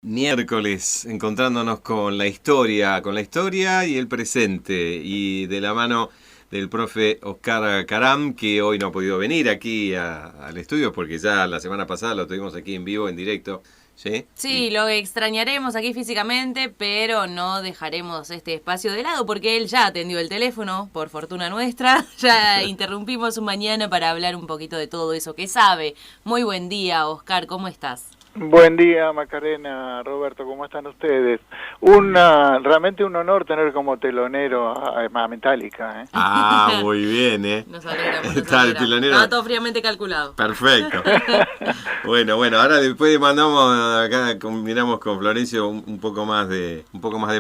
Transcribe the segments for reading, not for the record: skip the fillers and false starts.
Miércoles, encontrándonos con la historia y el presente, y de la mano del profe Oscar Caram, que hoy no ha podido venir aquí al estudio porque ya la semana pasada lo tuvimos aquí en vivo, en directo, ¿sí? Sí, lo extrañaremos aquí físicamente, pero no dejaremos este espacio de lado porque él ya atendió el teléfono, por fortuna nuestra. Ya interrumpimos su mañana para hablar un poquito de todo eso que sabe. Muy buen día, Oscar, ¿cómo estás? Buen día, Macarena, Roberto, ¿cómo están ustedes? Realmente un honor tener como telonero a Metallica, ¿eh? Ah, muy bien, ¿eh? Nos alegramos, nos Está el alegramos. telonero. Estaba todo fríamente calculado. Perfecto. Bueno, ahora después mandamos acá, combinamos con Florencio un poco más de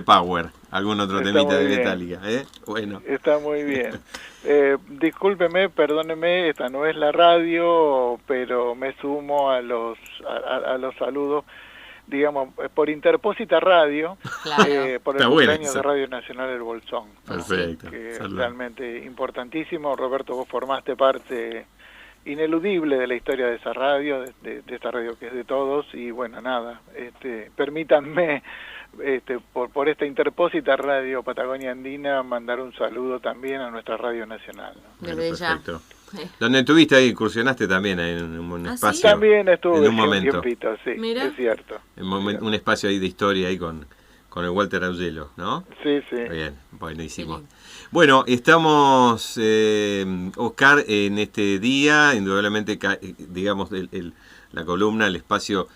power, algún otro Está temita muy de bien, Metallica, ¿eh? Bueno. está muy bien. Discúlpeme, perdóneme, esta no es la radio, pero me sumo a los saludos, digamos, por Interpósita Radio, Claro. por el Está bueno cumpleaños eso. de Radio Nacional El Bolsón, ¿no? Perfecto. Que es Saludos. realmente importantísimo. Roberto, vos formaste parte ineludible de la historia de esa radio, de esta radio que es de todos, y bueno, nada, permítanme por esta Interpósita Radio Patagonia Andina mandar un saludo también a nuestra radio nacional, ¿no? Desde ya. Perfecto. Donde estuviste ahí, incursionaste también en un ¿Ah, espacio. sí? También estuve en un un momento. tiempito, sí, Mira. es cierto. Un espacio ahí de historia ahí con el Walter Augello, ¿no? Sí, sí. Bien, buenísimo. Qué lindo. Bueno, estamos, Oscar, en este día, indudablemente, digamos, la columna, el espacio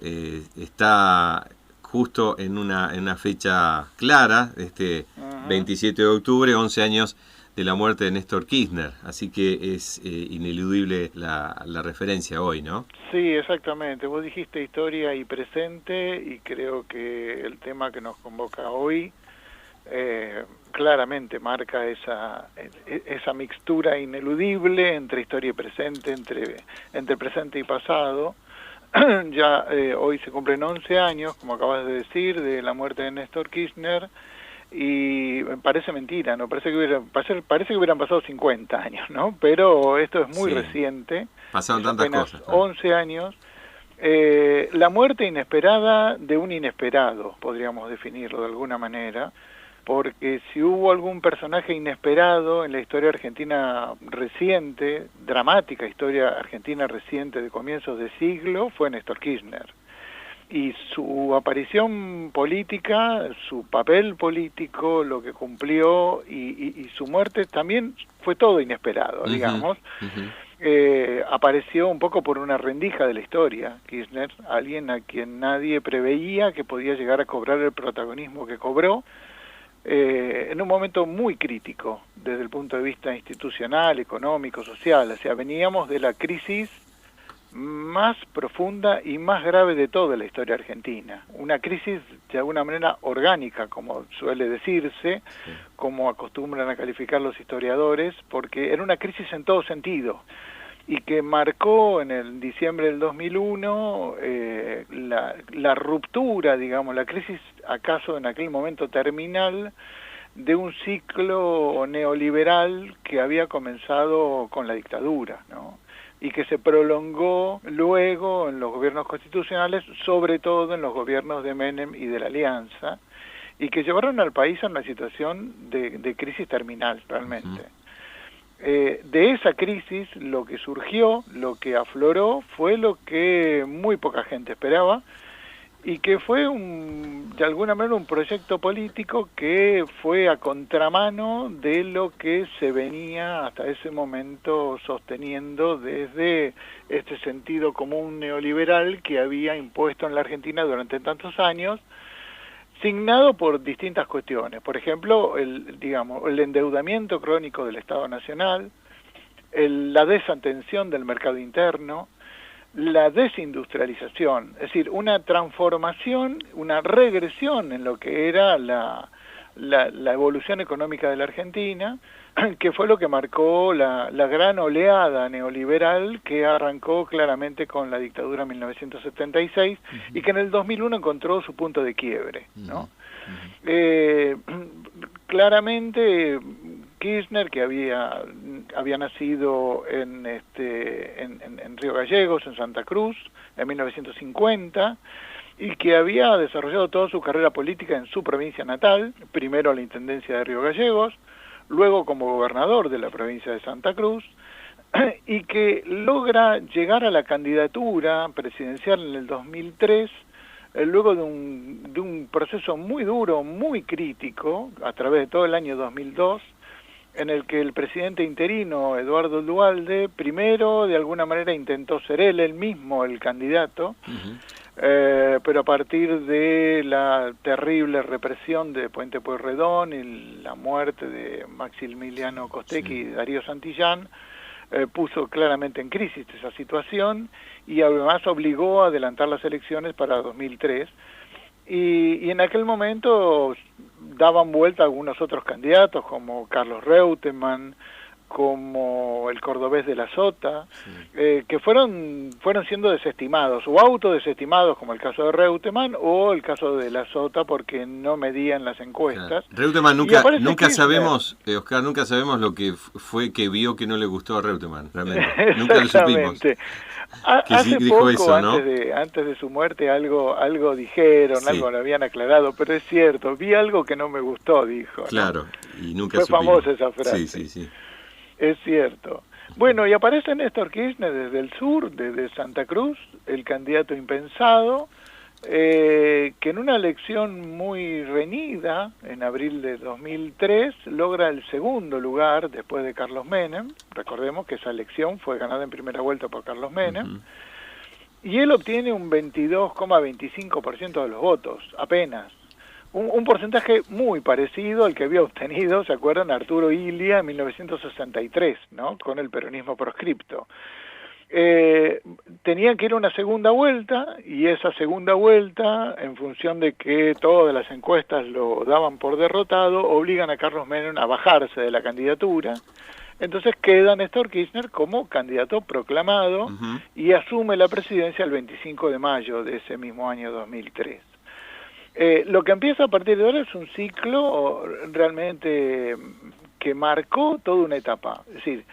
está justo en una fecha clara, Ajá. 27 de octubre, 11 años de la muerte de Néstor Kirchner, así que es ineludible la referencia hoy, ¿no? Sí, exactamente. Vos dijiste historia y presente, y creo que el tema que nos convoca hoy claramente marca esa mixtura ineludible entre historia y presente, entre presente y pasado. Ya hoy se cumplen 11 años, como acabas de decir, de la muerte de Néstor Kirchner, y parece mentira, ¿no? Parece que hubieran pasado 50 años, ¿no? Pero esto es muy Sí. reciente. Pasaron Es tantas apenas cosas, ¿no? 11 años. La muerte inesperada de un inesperado, podríamos definirlo de alguna manera, porque si hubo algún personaje inesperado en la historia argentina reciente, dramática historia argentina reciente de comienzos de siglo, fue Néstor Kirchner. Y su aparición política, su papel político, lo que cumplió y su muerte también fue todo inesperado, digamos. Apareció un poco por una rendija de la historia, Kirchner, alguien a quien nadie preveía que podía llegar a cobrar el protagonismo que cobró, en un momento muy crítico desde el punto de vista institucional, económico, social. O sea, veníamos de la crisis más profunda y más grave de toda la historia argentina. Una crisis de alguna manera orgánica, como suele decirse, como acostumbran a calificar los historiadores, porque era una crisis en todo sentido, y que marcó en el diciembre del 2001 la ruptura, digamos, la crisis acaso en aquel momento terminal de un ciclo neoliberal que había comenzado con la dictadura, ¿no? Y que se prolongó luego en los gobiernos constitucionales, sobre todo en los gobiernos de Menem y de la Alianza, y que llevaron al país a una situación de crisis terminal, realmente. De esa crisis lo que surgió, lo que afloró, fue lo que muy poca gente esperaba, y que fue de alguna manera un proyecto político que fue a contramano de lo que se venía hasta ese momento sosteniendo desde este sentido común neoliberal que había impuesto en la Argentina durante tantos años, signado por distintas cuestiones. Por ejemplo, el endeudamiento crónico del Estado Nacional, la desatención del mercado interno, la desindustrialización, es decir, una transformación, una regresión en lo que era la evolución económica de la Argentina, que fue lo que marcó la gran oleada neoliberal que arrancó claramente con la dictadura en 1976 y que en el 2001 encontró su punto de quiebre, ¿no? Claramente Kirchner, que había nacido en Río Gallegos, en Santa Cruz, en 1950, y que había desarrollado toda su carrera política en su provincia natal, primero en la Intendencia de Río Gallegos, luego como gobernador de la provincia de Santa Cruz, y que logra llegar a la candidatura presidencial en el 2003, luego de un proceso muy duro, muy crítico, a través de todo el año 2002, en el que el presidente interino, Eduardo Duhalde, primero de alguna manera intentó ser él mismo el candidato, pero a partir de la terrible represión de Puente Pueyrredón y la muerte de Maximiliano Costecchi y Darío Santillán, puso claramente en crisis esa situación y además obligó a adelantar las elecciones para 2003. Y en aquel momento daban vuelta algunos otros candidatos como Carlos Reutemann, como el cordobés de la Sota, que fueron siendo desestimados o autodesestimados, como el caso de Reutemann o el caso de la Sota, porque no medían las encuestas. Reutemann nunca sabemos, Oscar, nunca sabemos lo que fue que vio que no le gustó a Reutemann, realmente. Nunca lo supimos. Hace poco, eso, ¿no? antes de su muerte, algo dijeron, algo lo habían aclarado, pero es cierto, vi algo que no me gustó, dijo. Claro, ¿no? Y nunca fue supimos. Famosa esa frase. Sí. Es cierto. Bueno, y aparece Néstor Kirchner desde el sur, desde Santa Cruz, el candidato impensado, que en una elección muy reñida, en abril de 2003, logra el segundo lugar después de Carlos Menem. Recordemos que esa elección fue ganada en primera vuelta por Carlos Menem. Y él obtiene un 22,25% de los votos, apenas. Un porcentaje muy parecido al que había obtenido, ¿se acuerdan? Arturo Illia en 1963, ¿no? Con el peronismo proscripto. Tenían que ir a una segunda vuelta, y esa segunda vuelta, en función de que todas las encuestas lo daban por derrotado, obligan a Carlos Menem a bajarse de la candidatura. Entonces queda Néstor Kirchner como candidato proclamado y asume la presidencia el 25 de mayo de ese mismo año 2003. Lo que empieza a partir de ahora es un ciclo realmente que marcó toda una etapa. Es decir,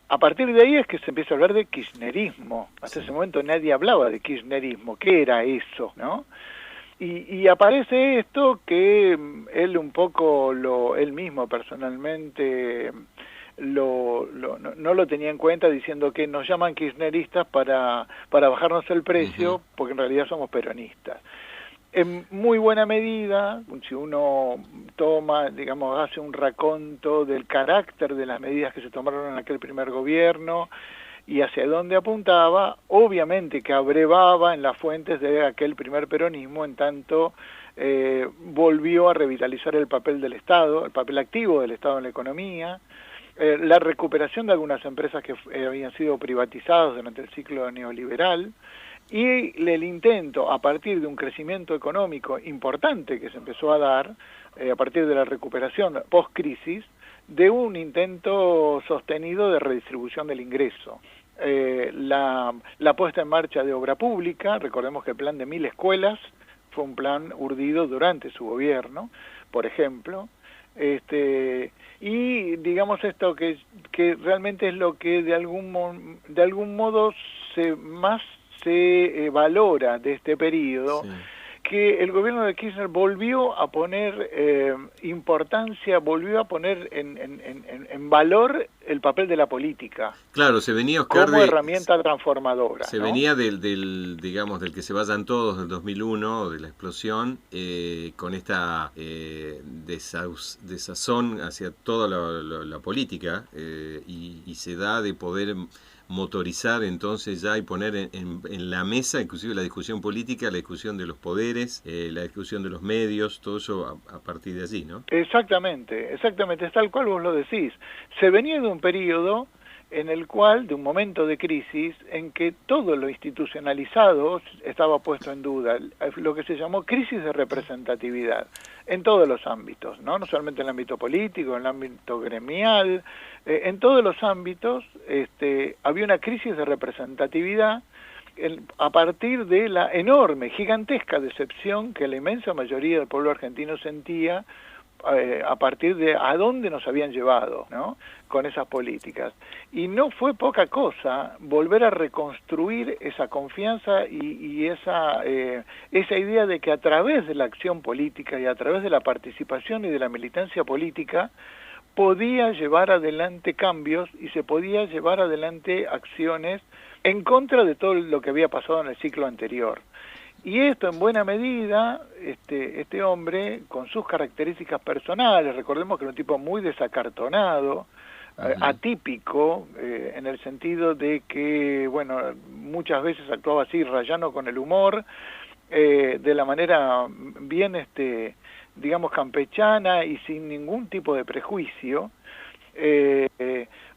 a partir de ahí es que se empieza a hablar de kirchnerismo. Hasta ese momento nadie hablaba de kirchnerismo. ¿Qué era eso, no? Y aparece esto que él un poco, él mismo personalmente no lo tenía en cuenta, diciendo que nos llaman kirchneristas para bajarnos el precio, porque en realidad somos peronistas. En muy buena medida, si uno toma, digamos, hace un raconto del carácter de las medidas que se tomaron en aquel primer gobierno y hacia dónde apuntaba, obviamente que abrevaba en las fuentes de aquel primer peronismo, en tanto volvió a revitalizar el papel del Estado, el papel activo del Estado en la economía, la recuperación de algunas empresas que habían sido privatizadas durante el ciclo neoliberal, y el intento, a partir de un crecimiento económico importante que se empezó a dar, a partir de la recuperación post-crisis, de un intento sostenido de redistribución del ingreso. La puesta en marcha de obra pública, recordemos que el plan de 1000 escuelas fue un plan urdido durante su gobierno, por ejemplo, y digamos esto que realmente es lo que de algún modo se valora de este periodo, que el gobierno de Kirchner volvió a poner importancia, volvió a poner en valor el papel de la política. Claro, se venía, Oscar, como herramienta transformadora. Se ¿no? venía del que se vayan todos del 2001, de la explosión, con esta desazón hacia toda la política, y se da de poder motorizar entonces ya y poner en la mesa inclusive la discusión política, la discusión de los poderes, la discusión de los medios, todo eso a partir de allí, ¿no? Exactamente, es tal cual vos lo decís. Se venía de un periodo en el cual, de un momento de crisis, en que todo lo institucionalizado estaba puesto en duda, lo que se llamó crisis de representatividad, en todos los ámbitos, no solamente en el ámbito político, en el ámbito gremial, en todos los ámbitos había una crisis de representatividad a partir de la enorme, gigantesca decepción que la inmensa mayoría del pueblo argentino sentía a partir de a dónde nos habían llevado, ¿no?, con esas políticas. Y no fue poca cosa volver a reconstruir esa confianza y esa idea de que a través de la acción política y a través de la participación y de la militancia política podía llevar adelante cambios y se podía llevar adelante acciones en contra de todo lo que había pasado en el ciclo anterior. Y esto en buena medida, este hombre, con sus características personales, recordemos que era un tipo muy desacartonado, atípico, en el sentido de que, bueno, muchas veces actuaba así, rayando con el humor, de la manera bien, digamos, campechana y sin ningún tipo de prejuicio,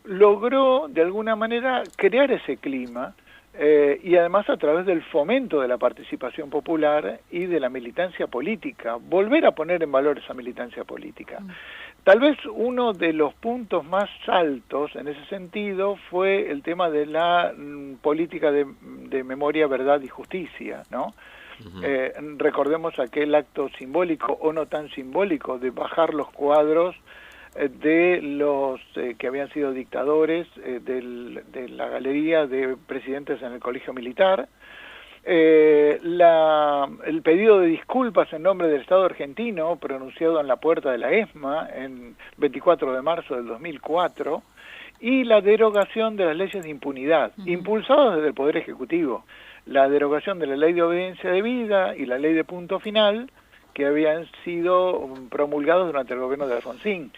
logró de alguna manera crear ese clima, y además a través del fomento de la participación popular y de la militancia política, volver a poner en valor esa militancia política. Tal vez uno de los puntos más altos en ese sentido fue el tema de la política de memoria, verdad y justicia, ¿no? Recordemos aquel acto simbólico o no tan simbólico de bajar los cuadros de los que habían sido dictadores de la galería de presidentes en el colegio militar, el pedido de disculpas en nombre del Estado argentino pronunciado en la puerta de la ESMA en 24 de marzo del 2004, y la derogación de las leyes de impunidad, impulsadas desde el Poder Ejecutivo, la derogación de la ley de obediencia debida y la ley de punto final, que habían sido promulgados durante el gobierno de Alfonsín.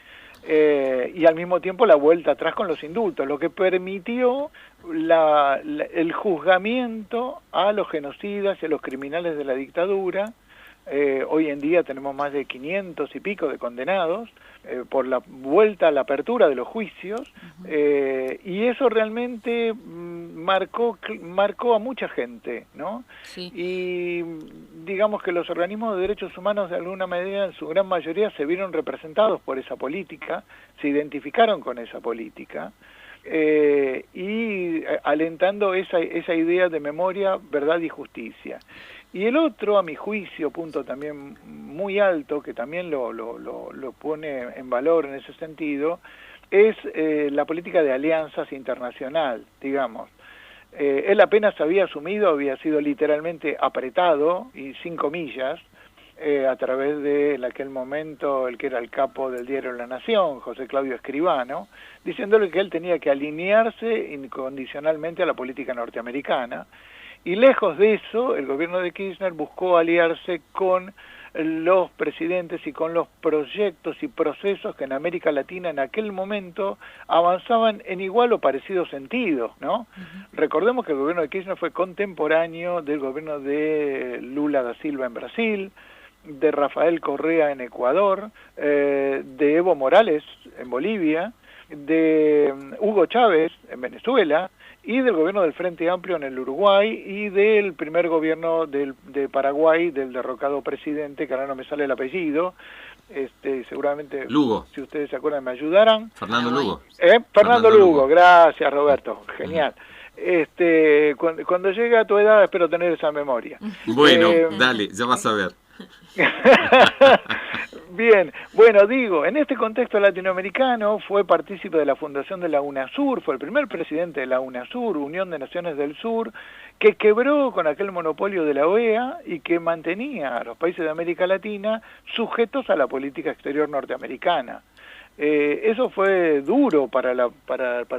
Y al mismo tiempo la vuelta atrás con los indultos, lo que permitió el juzgamiento a los genocidas y a los criminales de la dictadura. Hoy en día tenemos más de 500 y pico de condenados por la vuelta a la apertura de los juicios, y eso realmente marcó a mucha gente, ¿no? Sí. Y digamos que los organismos de derechos humanos de alguna medida, en su gran mayoría, se vieron representados por esa política, se identificaron con esa política, y alentando esa idea de memoria, verdad y justicia. Y el otro, a mi juicio, punto también muy alto, que también lo pone en valor en ese sentido, es la política de alianzas internacional, digamos. Él apenas había asumido, había sido literalmente apretado, y sin comillas, a través de en aquel momento el que era el capo del diario La Nación, José Claudio Escribano, diciéndole que él tenía que alinearse incondicionalmente a la política norteamericana. Y lejos de eso, el gobierno de Kirchner buscó aliarse con los presidentes y con los proyectos y procesos que en América Latina en aquel momento avanzaban en igual o parecido sentido, ¿no? Recordemos que el gobierno de Kirchner fue contemporáneo del gobierno de Lula da Silva en Brasil, de Rafael Correa en Ecuador, de Evo Morales en Bolivia, de Hugo Chávez en Venezuela, y del gobierno del Frente Amplio en el Uruguay, y del primer gobierno de Paraguay, del derrocado presidente, que ahora no me sale el apellido, seguramente Lugo. Si ustedes se acuerdan me ayudarán. Fernando Lugo. Fernando Lugo, gracias Roberto, genial. Cuando llegue a tu edad espero tener esa memoria. Bueno, dale, ya vas a ver. Bien, bueno, digo, en este contexto latinoamericano fue partícipe de la fundación de la UNASUR, fue el primer presidente de la UNASUR, Unión de Naciones del Sur, que quebró con aquel monopolio de la OEA y que mantenía a los países de América Latina sujetos a la política exterior norteamericana. Eso fue duro para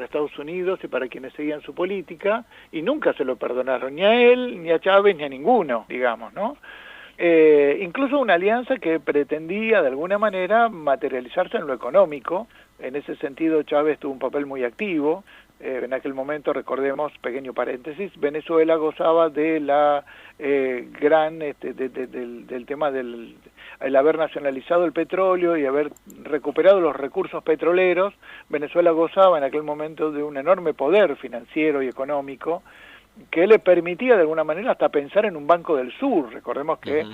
Estados Unidos y para quienes seguían su política, y nunca se lo perdonaron, ni a él, ni a Chávez, ni a ninguno, digamos, ¿no? Incluso una alianza que pretendía de alguna manera materializarse en lo económico. En ese sentido Chávez tuvo un papel muy activo. En aquel momento, recordemos, pequeño paréntesis, Venezuela gozaba de la gran del tema del el haber nacionalizado el petróleo y haber recuperado los recursos petroleros. Venezuela gozaba en aquel momento de un enorme poder financiero y económico que le permitía de alguna manera hasta pensar en un Banco del Sur. Recordemos que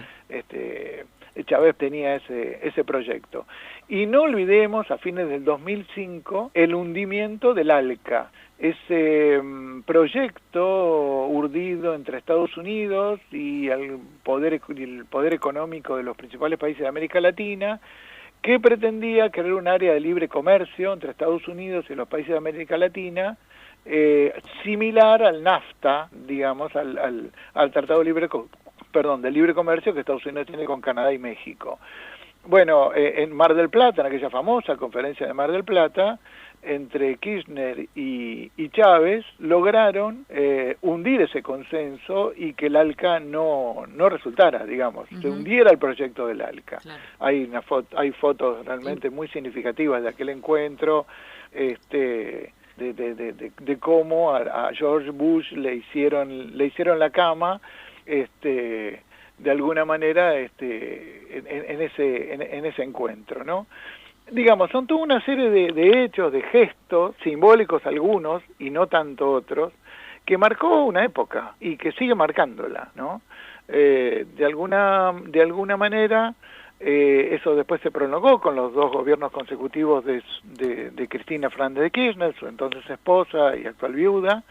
Chávez tenía ese proyecto. Y no olvidemos, a fines del 2005, el hundimiento del ALCA, ese proyecto urdido entre Estados Unidos y el poder económico de los principales países de América Latina, que pretendía crear un área de libre comercio entre Estados Unidos y los países de América Latina, similar al NAFTA, digamos, al Tratado de Libre Comercio que Estados Unidos tiene con Canadá y México. Bueno, en Mar del Plata, en aquella famosa conferencia de Mar del Plata, entre Kirchner y Chávez, lograron hundir ese consenso y que el ALCA no resultara, digamos, se hundiera el proyecto del ALCA. Claro. Hay fotos realmente muy significativas de aquel encuentro, de cómo a George Bush le hicieron la cama, de alguna manera, en ese encuentro, ¿no? Digamos, son toda una serie de hechos, de gestos, simbólicos algunos y no tanto otros, que marcó una época y que sigue marcándola, ¿no? De alguna manera, eso después se prolongó con los 2 gobiernos consecutivos de Cristina Fernández de Kirchner, su entonces esposa y actual viuda,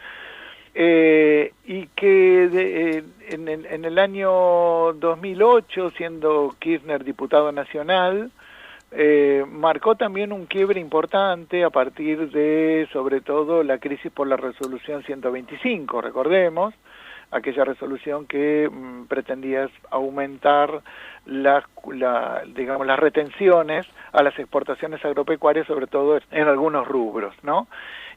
y que en el año 2008, siendo Kirchner diputado nacional, marcó también un quiebre importante a partir de, sobre todo, la crisis por la resolución 125, recordemos, aquella resolución que pretendía aumentar las retenciones a las exportaciones agropecuarias, sobre todo en algunos rubros, ¿no?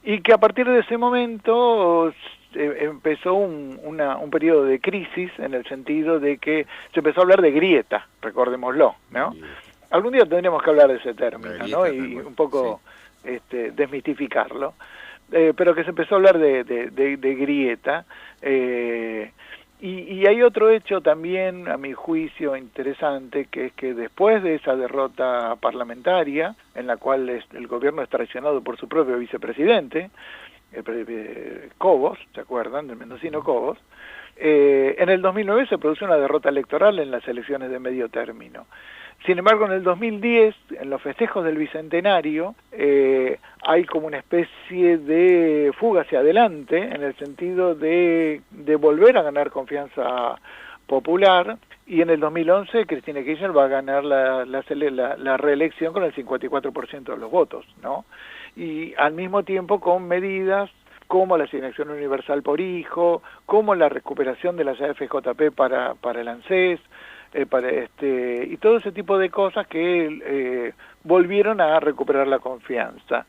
Y que a partir de ese momento empezó un periodo de crisis, en el sentido de que se empezó a hablar de grieta, recordémoslo, ¿no? Algún día tendríamos que hablar de ese término, ¿no? Y un poco desmitificarlo, pero que se empezó a hablar de grieta, y hay otro hecho también, a mi juicio, interesante, que es que después de esa derrota parlamentaria, en la cual el gobierno es traicionado por su propio vicepresidente, Cobos, ¿se acuerdan? Del mendocino Cobos, en el 2009 se produce una derrota electoral en las elecciones de medio término. Sin embargo, en el 2010, en los festejos del Bicentenario, hay como una especie de fuga hacia adelante, en el sentido de volver a ganar confianza popular, y en el 2011 Cristina Kirchner va a ganar la reelección con el 54% de los votos, ¿no? Y al mismo tiempo con medidas como la asignación universal por hijo, como la recuperación de las AFJP para el ANSES, y todo ese tipo de cosas que volvieron a recuperar la confianza.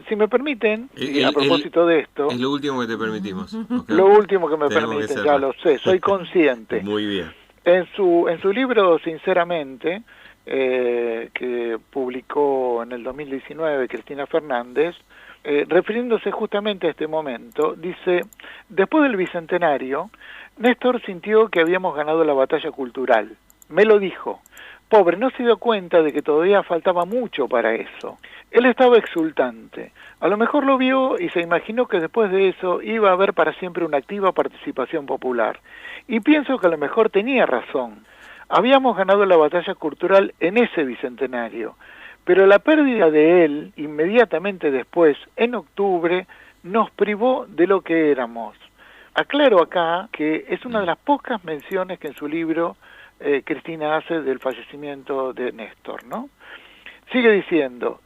Si me permiten, a propósito de esto... Es lo último que te permitimos. Okay. Lo último que me permiten, ya lo sé, soy consciente. Muy bien. En su libro, Sinceramente, que publicó en el 2019 Cristina Fernández, refiriéndose justamente a este momento, dice: después del Bicentenario, Néstor sintió que habíamos ganado la batalla cultural. Me lo dijo. Pobre, no se dio cuenta de que todavía faltaba mucho para eso. Él estaba exultante. A lo mejor lo vio y se imaginó que después de eso iba a haber para siempre una activa participación popular. Y pienso que a lo mejor tenía razón. Habíamos ganado la batalla cultural en ese Bicentenario, pero la pérdida de él, inmediatamente después, en octubre, nos privó de lo que éramos. Aclaro acá que es una de las pocas menciones que en su libro Cristina hace del fallecimiento de Néstor, ¿no? Sigue diciendo: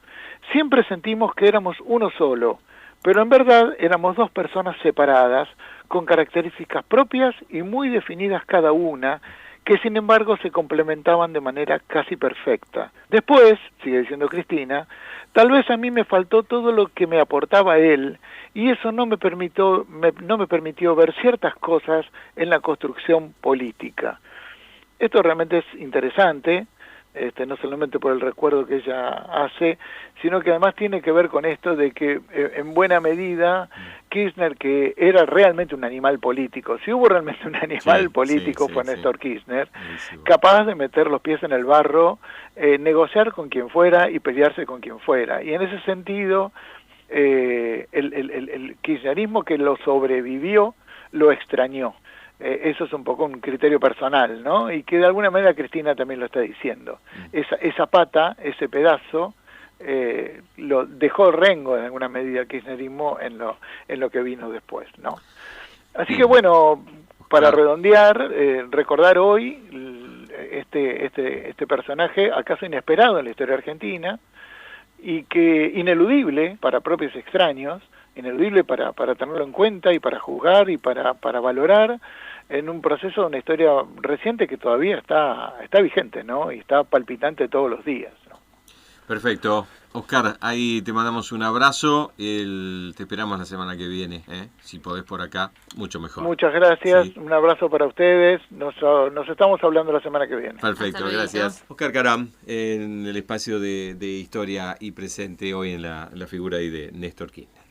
siempre sentimos que éramos uno solo, pero en verdad éramos 2 personas separadas, con características propias y muy definidas cada una, que sin embargo se complementaban de manera casi perfecta. Después, sigue diciendo Cristina, tal vez a mí me faltó todo lo que me aportaba él, y eso no me permitió ver ciertas cosas en la construcción política. Esto realmente es interesante, no solamente por el recuerdo que ella hace, sino que además tiene que ver con esto de que en buena medida Kirchner, que era realmente un animal político, si hubo realmente un animal político fue Néstor Kirchner, capaz de meter los pies en el barro, negociar con quien fuera y pelearse con quien fuera. Y en ese sentido, el kirchnerismo que lo sobrevivió, lo extrañó. Eso es un poco un criterio personal, ¿no? Y que de alguna manera Cristina también lo está diciendo. Esa pata, ese pedazo, lo dejó rengo en alguna medida el kirchnerismo en lo que vino después, ¿no? Así que bueno, para redondear, recordar hoy este personaje acaso inesperado en la historia argentina y que ineludible para propios extraños, ineludible para tenerlo en cuenta y para juzgar y para valorar en un proceso de una historia reciente que todavía está vigente, ¿no? Y está palpitante todos los días, ¿no? Perfecto. Oscar, ahí te mandamos un abrazo. Te esperamos la semana que viene, ¿eh? Si podés por acá, mucho mejor. Muchas gracias, Sí. un abrazo para ustedes. Nos estamos hablando la semana que viene. Perfecto, Hasta luego. gracias. Oscar Caram, en el espacio de historia y presente hoy en la figura ahí de Néstor Kirchner.